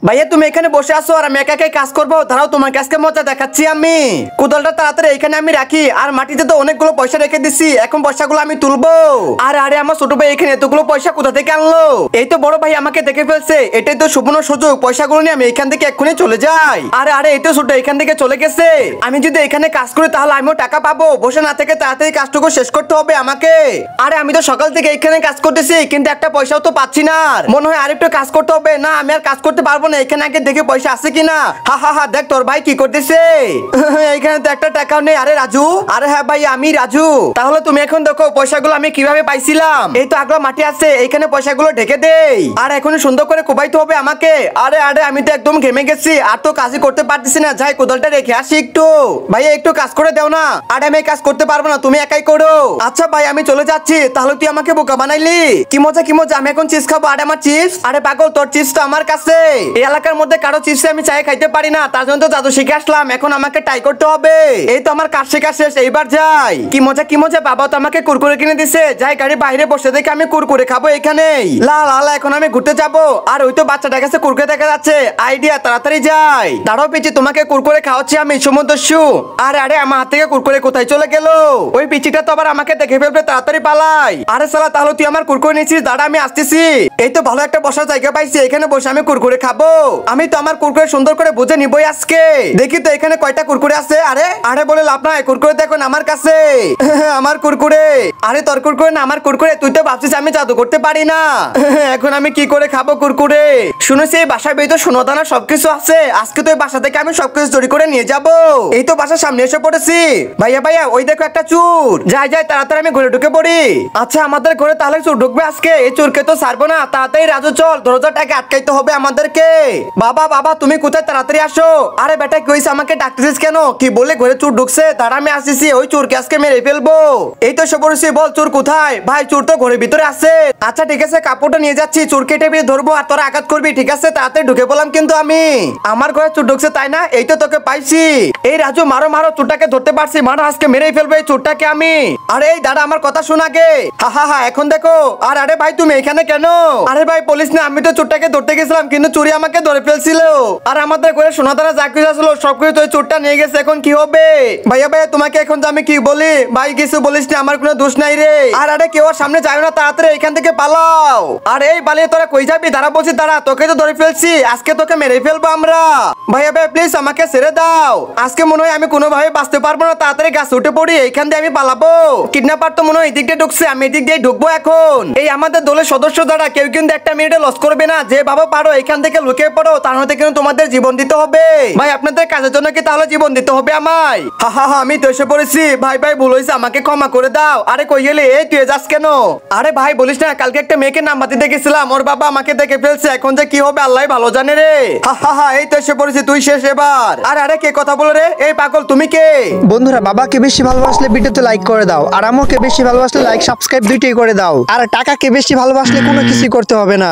ভাইয়া তুমি এখানে বসে আছো আর আমি একা একাই কাজ করবো, দাঁড়াও তোমার কাছে মজা দেখাচ্ছি। আমি কোদালটা তাড়াতাড়ি এখানে আমি রাখি, আর মাটিতে তো অনেকগুলো পয়সা রেখে দিছি, এখন পয়সাগুলো আমি তুলবো। আর আরে আমার ছোট ভাই এখানে এতগুলো পয়সা কোথা থেকে আনলো? এই তো বড় ভাই আমাকে দেখে ফেলছে, এটাই তো সুবর্ণ সুযোগ, পয়সাগুলো নিয়ে আমি এখান থেকে এক্ষুনি চলে যাই। আরে আরে এই তো ছোট এখান থেকে চলে গেছে, আমি যদি এখানে কাজ করি তাহলে আমিও টাকা পাবো, বসে না থেকে তাড়াতাড়ি কাজটুকু শেষ করতে হবে আমাকে। আরে আমি তো সকাল থেকে এখানে কাজ করতেছি কিন্তু একটা পয়সাও তো পাচ্ছি না, মনে হয় আরেকটু কাজ করতে হবে। না আমি আর কাজ করতে পারবো না, এখানে আগে দেখে পয়সা আছে কিনা। হা হা হা, দেখ তোর ভাই কি করতেছে। এখানে তো একটা টাকাও নেই। আরে রাজু, আরে হ্যাঁ ভাই আমি রাজু। তাহলে তুমি এখন দেখো পয়সাগুলো আমি কিভাবে পাইছিলাম। এই তো আগলা মাটি আছে, এইখানে পয়সাগুলো ঢেকে দেই, আর এখন সুন্দর করে কোবাইতে হবে আমাকে। আরে আরে আমি তো একদম ঘেমে গেছি, আর তো কাজই করতে পারতেছি না, যাই কোদালটা রেখে আসি একটু। ভাইয়া একটু কাজ করে দাও না। আরে আমি কাজ করতে পারবো না, তুমি একাই করো। আচ্ছা ভাই আমি চলে যাচ্ছি। তাহলে তুই আমাকে বোকা বানাইলি। কি মজা কি মজা, আমি এখন চিপস খাবো। আরে আমার চিপস, আরে পাগল তোর চিপস তো আমার কাছে। এই এলাকার মধ্যে কারো চিপস আমি চাই খাইতে পারি না, তার জন্য তো জাদু শিখে আসলাম, এখন আমাকে ট্রাই করতে হবে। এই তো আমার কাজ শেখা শেষ, এইবার যাই। কি মজা, বাবা তো আমাকে কুরকুরে কিনে দিছে, যাই গাড়ি বাইরে বসে দেখে আমি কুরকুরে খাবো এখানেই। লা লা লা, এখন আমি ঘুরতে যাবো। আর ওই তো বাচ্চাটার কাছে কুরকুরে দেখা যাচ্ছে, আইডিয়া, তাড়াতাড়ি যাই। দাঁড়াও পিচি, তোমাকে কুরকুরে খাওয়াচ্ছি আমি, সমুদ্রসু। আরে আরে আমার হাত থেকে কুরকুরে কোথায় চলে গেল? ওই পিচিটা তো আবার আমাকে দেখে ফেলবে, তাড়াতাড়ি পালাই। আরে সালা, তাহলে তুই আমার কুরকুরে নিয়েছিস, দাঁড়া আমি আসতেছি। এই তো ভালো একটা বসার জায়গা পাইছি, এখানে বসে আমি কুরকুরে খাবো। আমি তো আমার কুরকুরে সুন্দর করে বুঝে নিবই আজকে। দেখি তো এখানে কয়টা কুরকুরে আছে। আরে আরে বলে লাভ নাই, কুরকুরে দেখুন আমার কাছে। আমার কুরকুরে। আরে তোর কুরকুরে না আমার কুরকুরে, তুই তো ভাবছিস আমি জাদু করতে পারি না। এখন আমি কি করে খাবো কুরকুরে? শুনেছি এই বাসার বেয়ে তো সোনাদানা সবকিছু আছে, আজকে তো এই বাসা থেকে আমি সবকিছু চুরি করে নিয়ে যাব। এই তো বাসার সামনে এসে পড়েছি। ভাইয়া ভাইয়া ওই দেখো একটা চোর। যাই যাই তাড়াতাড়ি আমি ঘরে ঢুকে পড়ি। আচ্ছা আমাদের ঘরে তাহলে চোর ঢুকবে আজকে, এই চোরকে তো ছাড়বো না। তাড়াতাড়ি রাজু চল, দরজাটাকে আটকাইতে হবে আমাদেরকে। বাবা বাবা তুমি কোথায়, তাড়াতাড়ি আসো। আরে বেটা কি হইছে, আমাকে ডাকতেছিস কেন? কি বলে ঘরে চোর ঢুকছে, তারা আমি আসিছি, ওই চোরকে আজকে মেরে ফেলবো। এই তো সবরসি, বল চোর কোথায়? ভাই চোর তো ঘরের ভিতরে আছে। আচ্ছা ঠিক আছে, কাপড়টা নিয়ে যাচ্ছি, চোরকে টেবিলে ধরবো আর তোরা আঘাত করবি, ঠিক আছে? তাড়াতাড়ি ঢুকে বললাম কিন্তু আমি। আমার ঘরে চোর ঢুকছে তাই না? এই তো তোকে পাইছি। এই রাজু মারো মারো, চোরটাকে ধরতে পারছি, মারো, আজকে মেরেই ফেলবো এই চোরটাকে আমি। আরে এই দাদা আমার কথা শোনা গে। হা হা হা, এখন দেখো। আর আরে ভাই তুমি এখানে কেন? আরে ভাই পুলিশ না, আমি তো চোরটাকে ধরতে গেছিলাম কিন্তু চুরি আমাকে ধরে ফেলছিল। আর আমাদের ঘরে সোনা দানা যা কিছু আসলো সবকিছু তো চোরটা নিয়ে গেছে, এখন কি হবে? ভাইয়া ভাইয়া তোমাকে এখন তো আমি কি বলি? ভাই কিছু বলিস না, আমার কোনো দোষ নাই রে। আর আরে কেউ সামনে যাও না, তাড়াতাড়ি এখান থেকে পালাও। আর এই বালিয়ে তোরা কই যাবি? দাঁড়া বলছি, দাঁড়া, তোকে তো ধরে ফেলছি, আজকে তোকে মেরে ফেলবো আমরা। ভাইয়া ভাই প্লিজ আমাকে ছেড়ে দাও, আজকে মনে হয় আমি কোনোভাবে বাঁচতে পারবো না, তাড়াতাড়ি গাছ উঠে পড়ি, এইখান দিয়ে আমি পালাবো। কিডন্যাপার তো মনে হয় এদিক দিয়ে ঢুকছে, আমি এদিক দিয়ে ঢুকবো এখন। এই আমাদের দলের সদস্য দ্বারা কেউ কিন্তু একটা মিনিটে লস করবে না, যে বাবা পারো এখান থেকে লুকিয়ে পড়ো, তার মধ্যে কিন্তু তোমাদের জীবন দিতে হবে। ভাই আপনাদের কাজের জন্য কি তাহলে জীবন দিতে হবে আমায়? হা হা হা, আমি তো এসে পড়েছি। ভাই ভাই ভুল হয়েছে, আমাকে ক্ষমা করে দাও। আরে কই গেলি? এই তুই যাস কেন? আরে ভাই বলিস না, কালকে একটা মেয়েকে নাম্বার দিতে গেছিলাম, ওর বাবা আমাকে দেখে ফেলছে, এখন যে কি হবে আল্লাহ ভালো জানে রে। হা হা হা, এই তো এসে পড়েছি, তুই শেষ এবার। আরে আরে কে কথা বলো রে? এই পাগল তুমি কে? বন্ধুরা বাবাকে বেশি ভালোবাসলে ভিডিওতে লাইক করে দাও, আর আমাকে বেশি ভালোবাসলে লাইক সাবস্ক্রাইব দুইটাই করে দাও, আর টাকাকে বেশি ভালোবাসলে কোনো কিছু করতে হবে না।